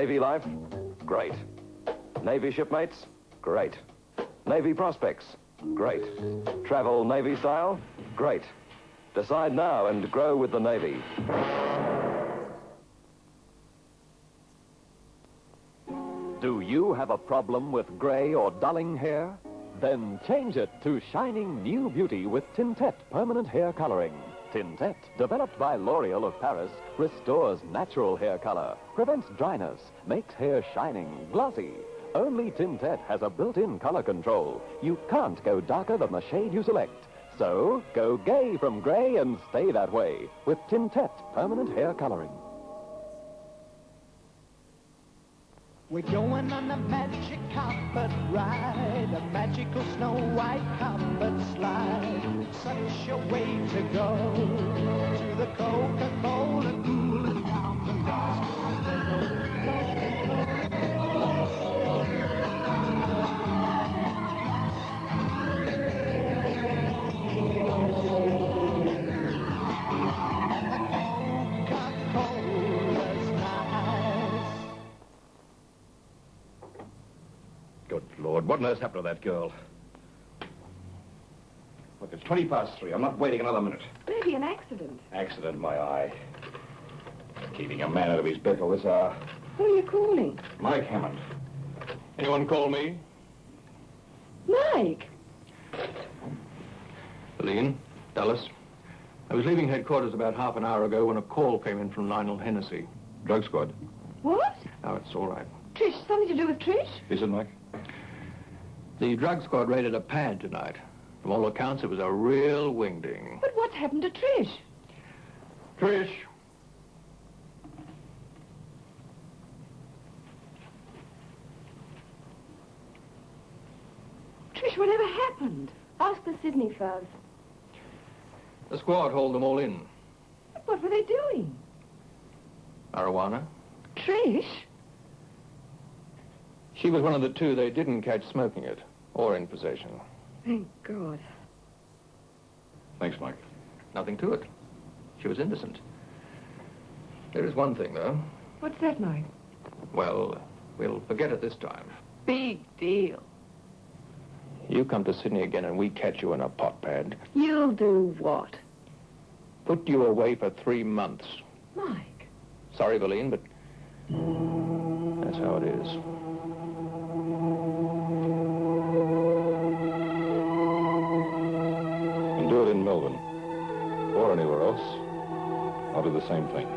Navy life? Great. Navy shipmates? Great. Navy prospects? Great. Travel Navy style? Great. Decide now and grow with the Navy. Do you have a problem with gray or dulling hair? Then change it to shining new beauty with Tintet Permanent Hair Coloring. Tintet, developed by L'Oreal of Paris, restores natural hair color, prevents dryness, makes hair shining, glossy. Only Tintet has a built-in color control. You can't go darker than the shade you select. So, go gay from gray and stay that way with Tintet Permanent Hair Coloring. We're going on a magic carpet ride, a magical snow white carpet slide. Such a way to go to the Coca-Cola cooling down the Good Lord, what on earth's happened to that girl? Look, it's 3:20. I'm not waiting another minute. Maybe an accident. Accident, my eye. Keeping a man out of his bed till this hour. Who are you calling? Mike Hammond. Anyone call me? Mike! Helene, Dallas. I was leaving headquarters about half an hour ago when a call came in from Lionel Hennessy. Drug squad. What? Now, it's all right. Trish, something to do with Trish? Is it, Mike? The drug squad raided a pad tonight. From all accounts, it was a real wingding. But what's happened to Trish? Trish! Trish, whatever happened? Ask the Sydney fellas. The squad hauled them all in. But what were they doing? Marijuana. Trish? She was one of the two they didn't catch smoking it, or in possession. Thank God. Thanks, Mike. Nothing to it. She was innocent. There is one thing, though. What's that, Mike? Well, we'll forget it this time. Big deal. You come to Sydney again and we catch you in a pot pad. You'll do what? Put you away for 3 months. Mike. Sorry, Valine, but that's how it is. And do it in Melbourne. Or anywhere else. I'll do the same thing.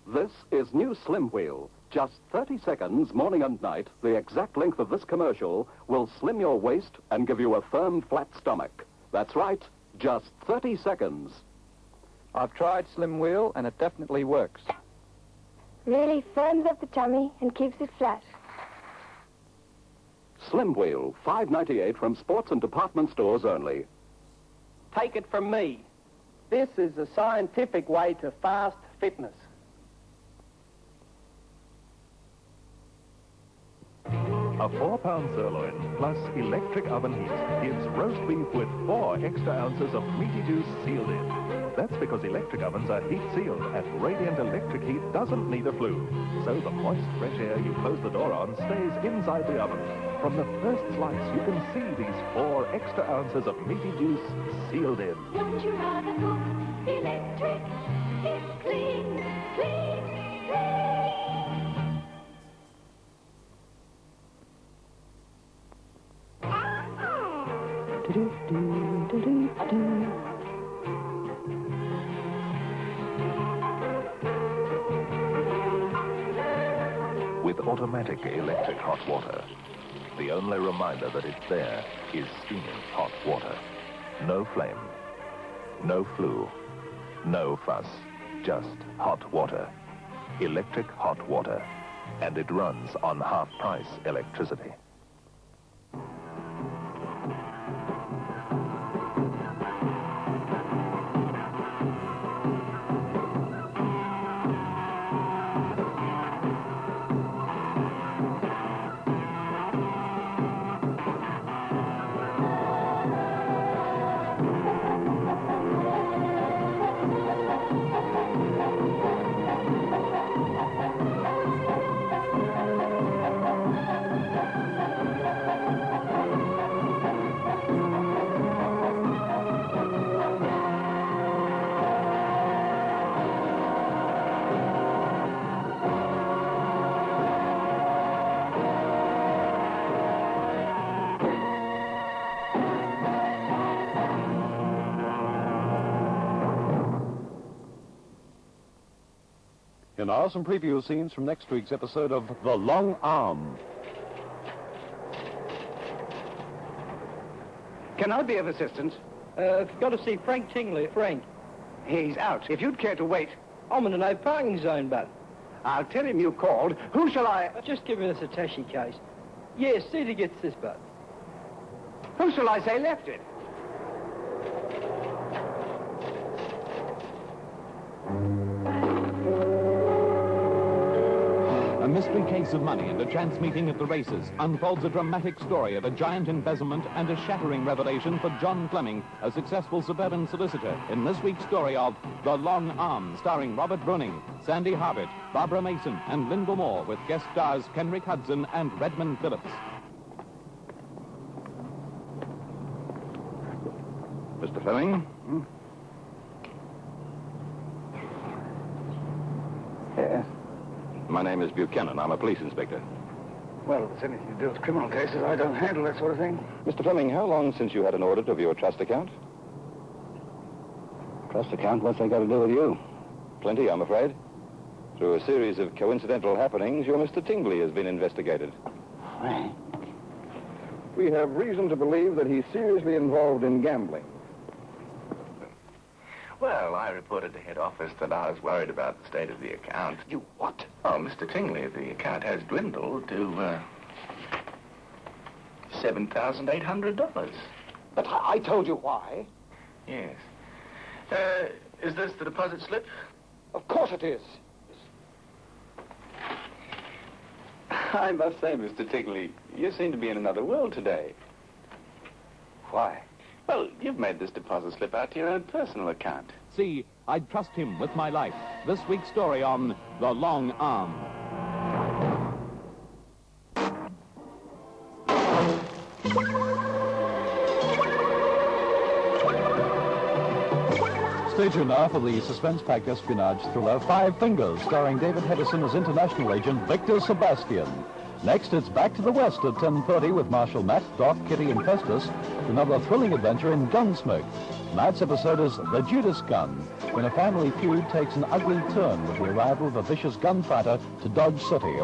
This is new Slim Wheel. Just 30 seconds, morning and night, the exact length of this commercial will slim your waist and give you a firm, flat stomach. That's right, just 30 seconds. I've tried Slim Wheel and it definitely works. Really firms up the tummy and keeps it flat. Slim Wheel, $5.98 from sports and department stores only. Take it from me. This is a scientific way to fast fitness. A 4-pound sirloin plus electric oven heat gives roast beef with 4 extra ounces of meaty juice sealed in. That's because electric ovens are heat sealed and radiant electric heat doesn't need a flue. So the moist, fresh air you close the door on stays inside the oven. From the first slice, you can see these 4 extra ounces of meaty juice sealed in. Don't you rather cook electric? It's clean, clean, clean. With automatic electric hot water, the only reminder that it's there is steaming hot water. No flame, no flue, no fuss, just hot water. Electric hot water, and it runs on half-price electricity. And now some preview scenes from next week's episode of The Long Arm. Can I be of assistance? I've got to see Frank Tingley. Frank. He's out. If you'd care to wait. I'm in a no parking zone, but I'll tell him you called. Who shall I... just give me this attaché case. Yes, see he gets this, but Who shall I say left it? A mystery case of money and a chance meeting at the races unfolds a dramatic story of a giant embezzlement and a shattering revelation for John Fleming, a successful suburban solicitor, in this week's story of The Long Arm, starring Robert Bruning, Sandy Harbutt, Barbara Mason, and Lyndall Moore, with guest stars Kenrick Hudson and Redmond Phillips. Mr. Fleming? Hmm? Yes? My name is Buchanan. I'm a police inspector. Well, if it's anything to do with criminal cases, I don't handle that sort of thing. Mr. Fleming, how long since you had an audit of your trust account? Trust account? What's that got to do with you? Plenty, I'm afraid. Through a series of coincidental happenings, your Mr. Tingley has been investigated. Right. We have reason to believe that he's seriously involved in gambling. Well, I reported to head office that I was worried about the state of the account. You what? Oh, Mr. Tingley, the account has dwindled to, $7,800. But I told you why. Yes. Is this the deposit slip? Of course it is. I must say, Mr. Tingley, you seem to be in another world today. Why? Well, you've made this deposit slip out to your own personal account. See, I'd trust him with my life. This week's story on The Long Arm. Stay tuned now for the suspense-packed espionage thriller Five Fingers, starring David Hedison as international agent Victor Sebastian. Next, it's back to the West at 10:30 with Marshal Matt, Doc, Kitty, and Festus. Another thrilling adventure in Gunsmoke. Tonight's episode is The Judas Gun, when a family feud takes an ugly turn with the arrival of a vicious gunfighter to Dodge City.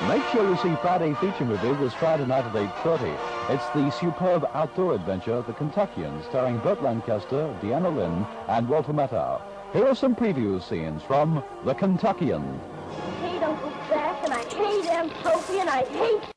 Make sure you see Friday feature movie this Friday night at 8:30. It's the superb outdoor adventure, The Kentuckians, starring Burt Lancaster, Deanna Lynn, and Walter Matthau. Here are some preview scenes from The Kentuckian. I hate Uncle Jack, and I hate Aunt Sophie, and I hate...